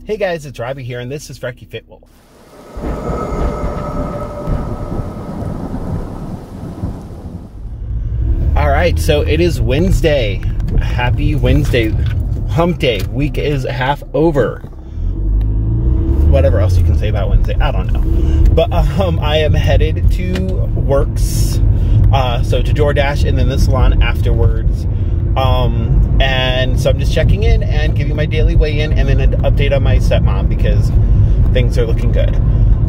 Hey guys, it's Robbie here, and this is FrekiFitWolf. Alright, so it is Wednesday. Happy Wednesday. Hump day. Week is half over. Whatever else you can say about Wednesday, I don't know. But I am headed to Works, so to DoorDash and then the salon afterwards. And so I'm just checking in and giving my daily weigh-in and then an update on my stepmom because things are looking good.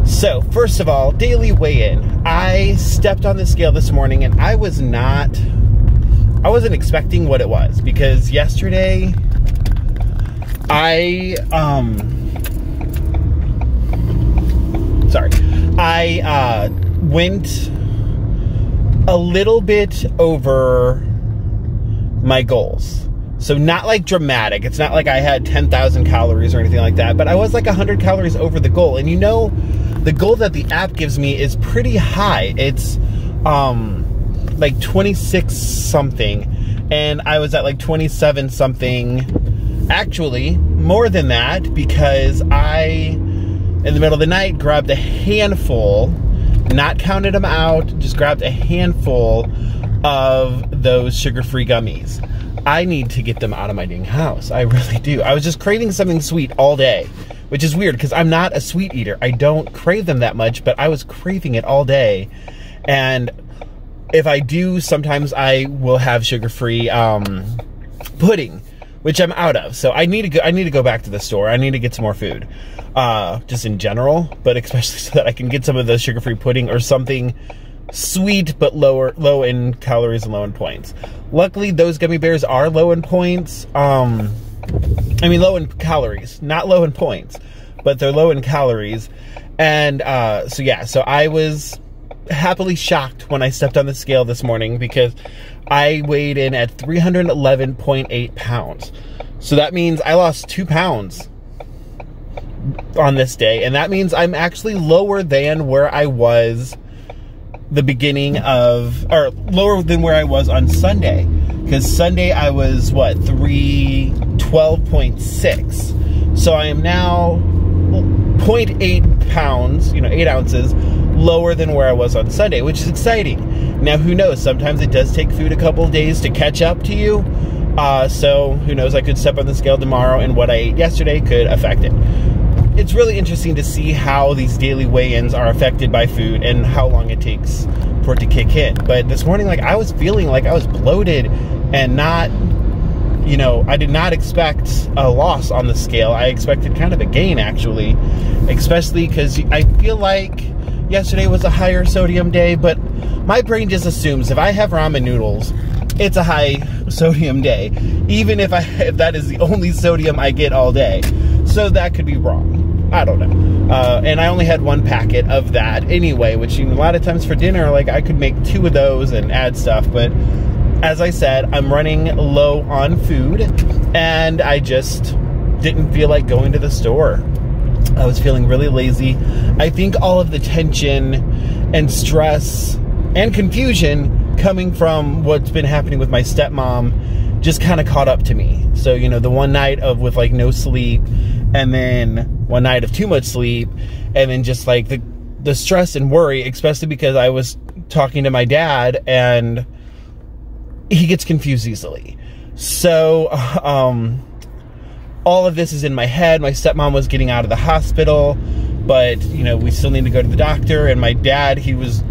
So first of all, daily weigh-in. I stepped on the scale this morning and I wasn't expecting what it was because yesterday I went a little bit over my goals. So not like dramatic. It's not like I had 10,000 calories or anything like that, but I was like 100 calories over the goal. And you know, the goal that the app gives me is pretty high. It's like 26 something, and I was at like 27 something. Actually, more than that, because I, in the middle of the night, grabbed a handful, not counted them out, just grabbed a handful of those sugar-free gummies. I need to get them out of my dang house. I really do. I was just craving something sweet all day, which is weird because I'm not a sweet eater. I don't crave them that much, but I was craving it all day. And if I do, sometimes I will have sugar-free pudding, which I'm out of. So I need to go back to the store. I need to get some more food, just in general, but especially so that I can get some of the sugar-free pudding or something sweet but low in calories and low in points. Luckily, those gummy bears are low in points. I mean low in calories, not low in points, but they're low in calories. And so yeah, so I was happily shocked when I stepped on the scale this morning because I weighed in at 311.8 pounds. So that means I lost 2 pounds on this day, and that means I'm actually lower than where I was the beginning of, or lower than where I was on Sunday, because Sunday I was what, 312.6. so I am now 0.8 pounds, 8 ounces lower than where I was on Sunday, which is exciting. Now who knows, sometimes it does take food a couple of days to catch up to you, so who knows, I could step on the scale tomorrow and what I ate yesterday could affect it. It's really interesting to see how these daily weigh-ins are affected by food and how long it takes for it to kick in. But this morning, like, I was feeling like I was bloated and not, I did not expect a loss on the scale. I expected kind of a gain, actually, especially because I feel like yesterday was a higher sodium day, but my brain just assumes if I have ramen noodles, it's a high sodium day, even if that is the only sodium I get all day. So that could be wrong. I don't know. And I only had one packet of that anyway, which a lot of times for dinner, like, I could make 2 of those and add stuff. But as I said, I'm running low on food, and I just didn't feel like going to the store. I was feeling really lazy. I think all of the tension and stress and confusion coming from what's been happening with my stepmom just kind of caught up to me. So, the one night with like no sleep, and then one night of too much sleep, and then just like the stress and worry, especially because I was talking to my dad and he gets confused easily. So all of this is in my head. My stepmom was getting out of the hospital, but we still need to go to the doctor. And my dad, he was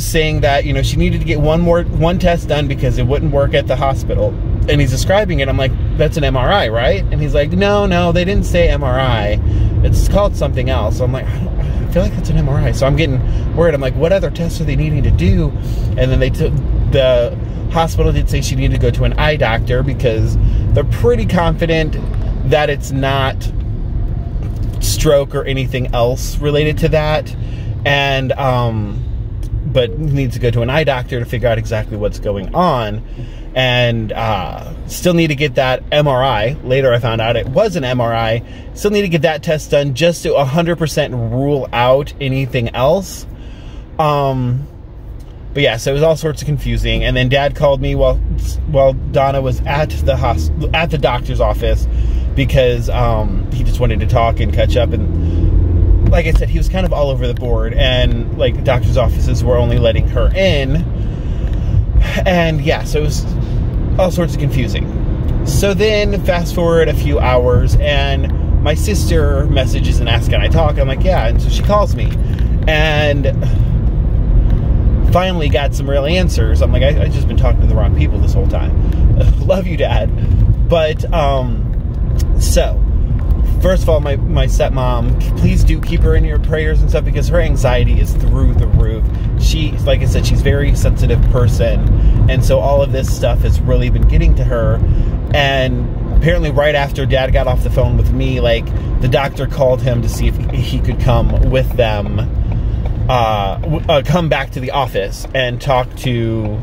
saying that she needed to get one test done because it wouldn't work at the hospital. And he's describing it. I'm like, that's an MRI, right? And he's like, no, they didn't say MRI. It's called something else. So I'm like, I feel like that's an MRI. So I'm getting worried. I'm like, what other tests are they needing to do? And then the hospital did say she needed to go to an eye doctor because they're pretty confident that it's not stroke or anything else related to that. And, but needs to go to an eye doctor to figure out exactly what's going on. And still need to get that MRI. Later I found out it was an MRI. Still need to get that test done just to 100% rule out anything else. But yeah, so it was all sorts of confusing. And then Dad called me while Donna was at the doctor's office because he just wanted to talk and catch up. And like I said, he was kind of all over the board, and like doctor's offices were only letting her in. And yeah, so it was all sorts of confusing. So then fast forward a few hours, and my sister messages and asks, can I talk? I'm like, yeah. And so she calls me and finally got some real answers. I'm like, I've just been talking to the wrong people this whole time. Love you, Dad. But so first of all, my stepmom, please do keep her in your prayers and stuff, because her anxiety is through the roof. She, like I said, she's a very sensitive person, and so all of this stuff has really been getting to her. And apparently right after Dad got off the phone with me, like, the doctor called him to see if he could come with them, come back to the office and talk to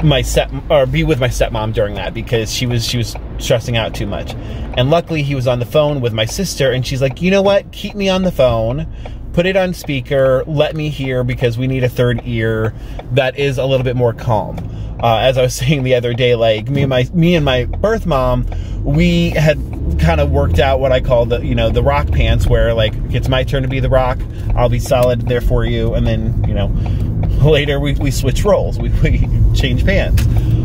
be with my stepmom during that, because she was stressing out too much. And luckily he was on the phone with my sister, and she's like, you know what, keep me on the phone, put it on speaker, let me hear, because we need a third ear that is a little bit more calm. As I was saying the other day, like, me and my birth mom, we had kind of worked out what I call the, you know, the rock pants, where like, it's my turn to be the rock, I'll be solid there for you, and then, you know, later we switch roles, we change pants.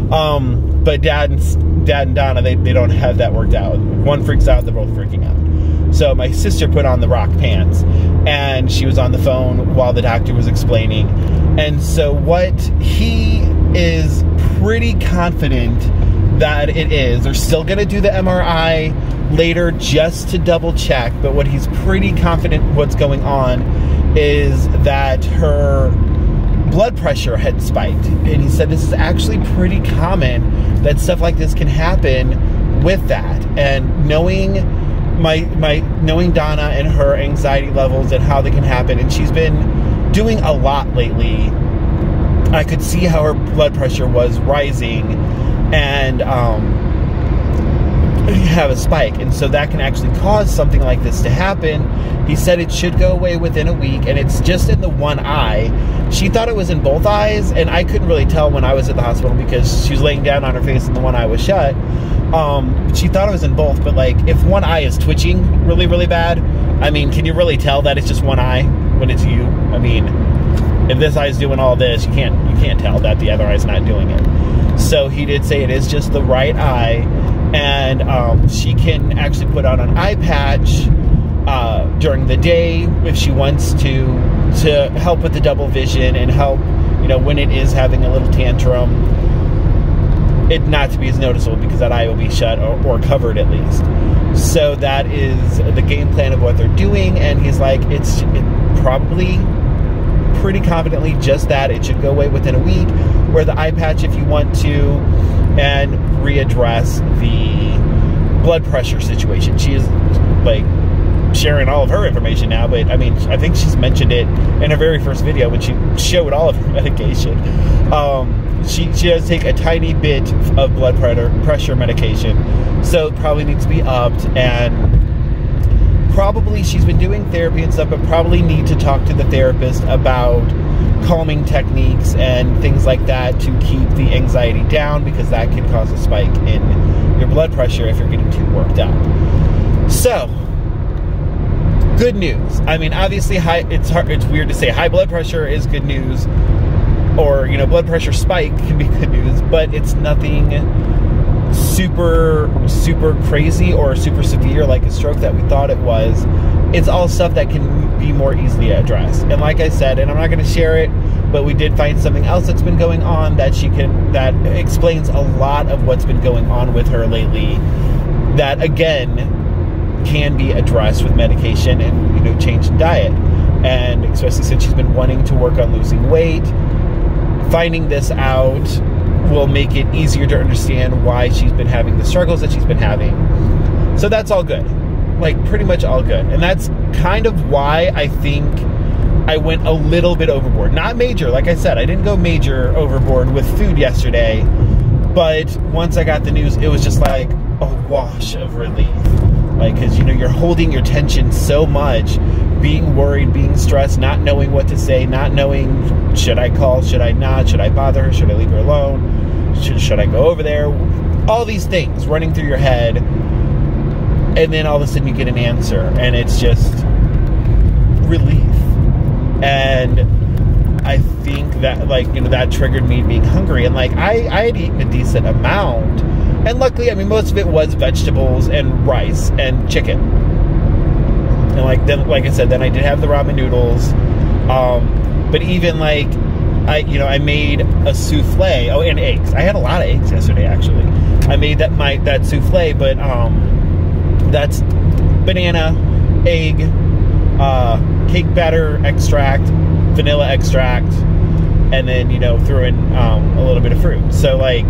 But Dad and Donna, they don't have that worked out. One freaks out, they're both freaking out. So my sister put on the rock pants, and she was on the phone while the doctor was explaining. And so what he is pretty confident that it is, they're still going to do the MRI later just to double check, but what he's pretty confident what's going on is that her blood pressure had spiked. And he said this is actually pretty common, that stuff like this can happen with that. And knowing knowing Donna and her anxiety levels and how they can happen, and she's been doing a lot lately, I could see how her blood pressure was rising and have a spike, and so that can actually cause something like this to happen. He said it should go away within a week, and it's just in the one eye. She thought it was in both eyes, and I couldn't really tell when I was at the hospital because she was laying down on her face and the one eye was shut. She thought it was in both, but like, if one eye is twitching really, really bad, I mean, can you really tell that it's just one eye when it's you? I mean, if this eye's doing all this, you can't tell that the other eye's not doing it. So he did say it is just the right eye, and she can actually put on an eye patch during the day if she wants to help with the double vision and help, you know, when it is having a little tantrum, it not to be as noticeable because that eye will be shut or covered at least. So that is the game plan of what they're doing, and he's like, it probably pretty confidently just that. It should go away within a week. Wear the eye patch if you want to, and readdress the blood pressure situation. She is like sharing all of her information now, but I mean, I think she's mentioned it in her very first video when she showed all of her medication. She does take a tiny bit of blood pressure medication, so it probably needs to be upped, and probably she's been doing therapy and stuff, but probably need to talk to the therapist about calming techniques and things like that to keep the anxiety down, because that can cause a spike in your blood pressure if you're getting too worked up. So, good news. I mean, obviously, it's weird to say high blood pressure is good news, or, you know, blood pressure spike can be good news, but it's nothing super crazy or super severe like a stroke that we thought it was. It's all stuff that can be more easily addressed. And like I said, and I'm not going to share it, but we did find something else that's been going on that that explains a lot of what's been going on with her lately, that again can be addressed with medication and, you know, change in diet. And especially since she's been wanting to work on losing weight, finding this out will make it easier to understand why she's been having the struggles that she's been having. So that's all good. Like, pretty much all good. And that's kind of why I think I went a little bit overboard. Not major, like I said, I didn't go major overboard with food yesterday, but once I got the news, it was just like a wash of relief. Like, because, you know, you're holding your tension so much, being worried, being stressed, not knowing what to say, not knowing, should I call, should I not, should I bother her, should I leave her alone, should I go over there, all these things running through your head. And then all of a sudden you get an answer, and it's just relief. And I think that, like, you know, that triggered me being hungry. And, like, I had eaten a decent amount. And luckily, I mean, most of it was vegetables and rice and chicken. And, like I said, then I did have the ramen noodles. But even, like, I made a souffle. Oh, and eggs. I had a lot of eggs yesterday, actually. I made that souffle, but that's banana, egg, cake batter extract, vanilla extract, and then, you know, threw in a little bit of fruit. So, like,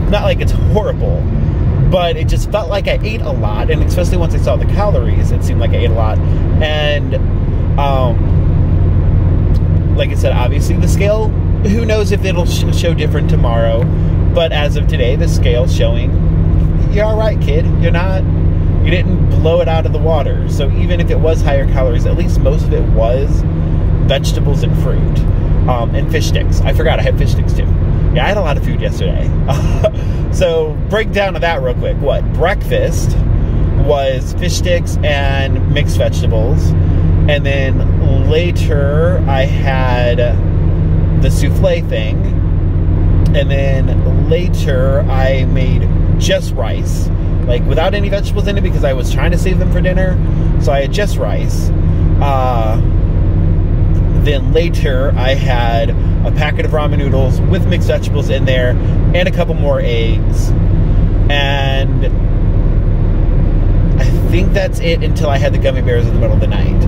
not like it's horrible, but it just felt like I ate a lot, and especially once I saw the calories, it seemed like I ate a lot. And like I said, obviously the scale, who knows if it'll show different tomorrow, but as of today, the scale's showing you're all right, kid. You didn't blow it out of the water. So even if it was higher calories, at least most of it was vegetables and fruit, and fish sticks. I forgot I had fish sticks too. Yeah, I had a lot of food yesterday. So breakdown of that real quick. Breakfast was fish sticks and mixed vegetables. And then later I had the souffle thing. And then later I made just rice, like without any vegetables in it, because I was trying to save them for dinner. So I had just rice. Then later I had a packet of ramen noodles with mixed vegetables in there and a couple more eggs. And I think that's it until I had the gummy bears in the middle of the night.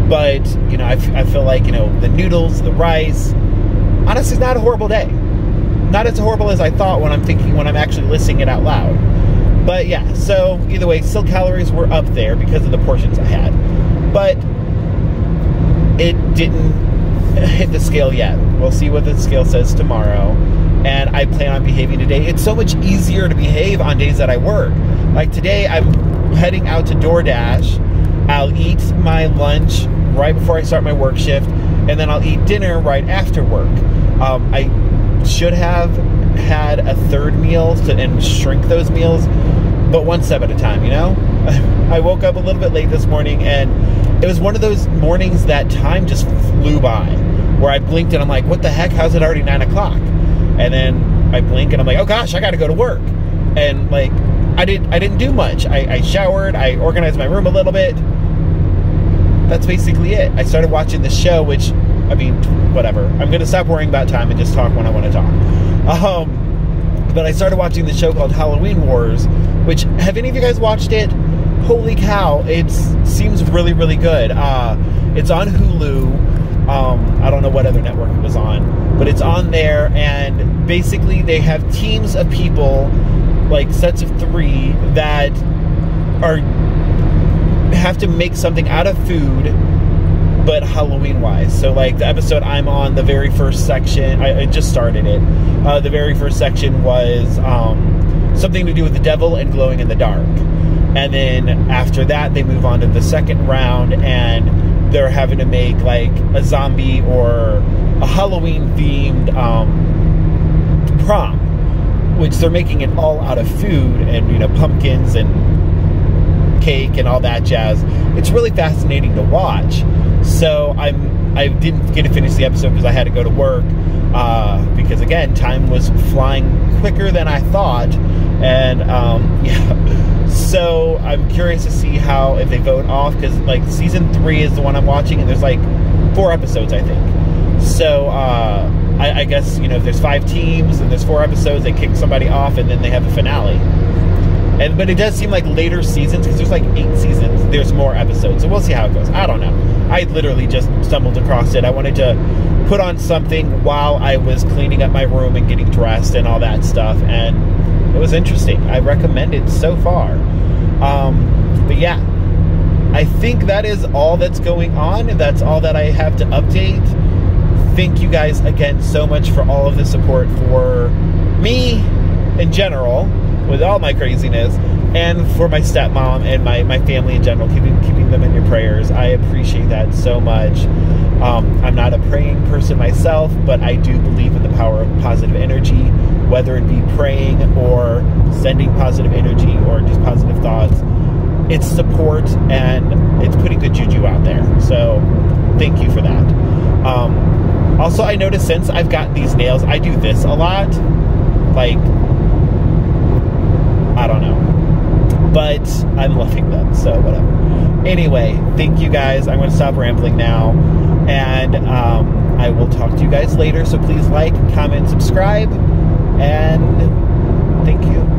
But, you know, I feel like, you know, the noodles, the rice, honestly, it's not a horrible day. Not as horrible as I thought when I'm actually listing it out loud. But yeah, so either way, still calories were up there because of the portions I had. But it didn't hit the scale yet. We'll see what the scale says tomorrow. And I plan on behaving today. It's so much easier to behave on days that I work. Like today, I'm heading out to DoorDash. I'll eat my lunch right before I start my work shift, and then I'll eat dinner right after work. I should have had a third meal and shrink those meals, but one step at a time, you know? I woke up a little bit late this morning, and it was one of those mornings that time just flew by, where I blinked and I'm like, what the heck? How's it already 9 o'clock? And then I blink and I'm like, oh gosh, I got to go to work. And like, I didn't do much. I showered, I organized my room a little bit. That's basically it. I started watching the show, which, I mean, whatever. I'm going to stop worrying about time and just talk when I want to talk. But I started watching the show called Halloween Wars, which, have any of you guys watched it? Holy cow, it seems really, really good. It's on Hulu. I don't know what other network it was on, but it's on there, and basically they have teams of people, like sets of 3, that have to make something out of food, but Halloween-wise. So, like, the episode I'm on, the very first section, I just started it. The very first section was something to do with the devil and glowing in the dark. And then after that, they move on to the second round, and they're having to make, like, a zombie or a Halloween-themed prom, which they're making it all out of food and, you know, pumpkins and cake and all that jazz. It's really fascinating to watch. So I didn't get to finish the episode because I had to go to work, because again, time was flying quicker than I thought. And yeah, so I'm curious to see if they vote off, because like season 3 is the one I'm watching, and there's like 4 episodes, I think. So I guess, you know, if there's 5 teams and there's 4 episodes, they kick somebody off and then they have a finale. But it does seem like later seasons, because there's like 8 seasons, there's more episodes. So we'll see how it goes. I don't know. I literally just stumbled across it. I wanted to put on something while I was cleaning up my room and getting dressed and all that stuff. And it was interesting. I recommend it so far. But yeah, I think that is all that's going on. And that's all that I have to update. Thank you guys again so much for all of the support for me in general, with all my craziness, and for my stepmom and my family in general, keeping them in your prayers. I appreciate that so much. I'm not a praying person myself, but I do believe in the power of positive energy, whether it be praying or sending positive energy or just positive thoughts. it's support, and it's putting good juju out there. So thank you for that. Also, I noticed since I've got these nails, I do this a lot. Like, I don't know, but I'm loving them, so whatever. Anyway, thank you guys. I'm going to stop rambling now, and I will talk to you guys later. So please like, comment, subscribe, and thank you.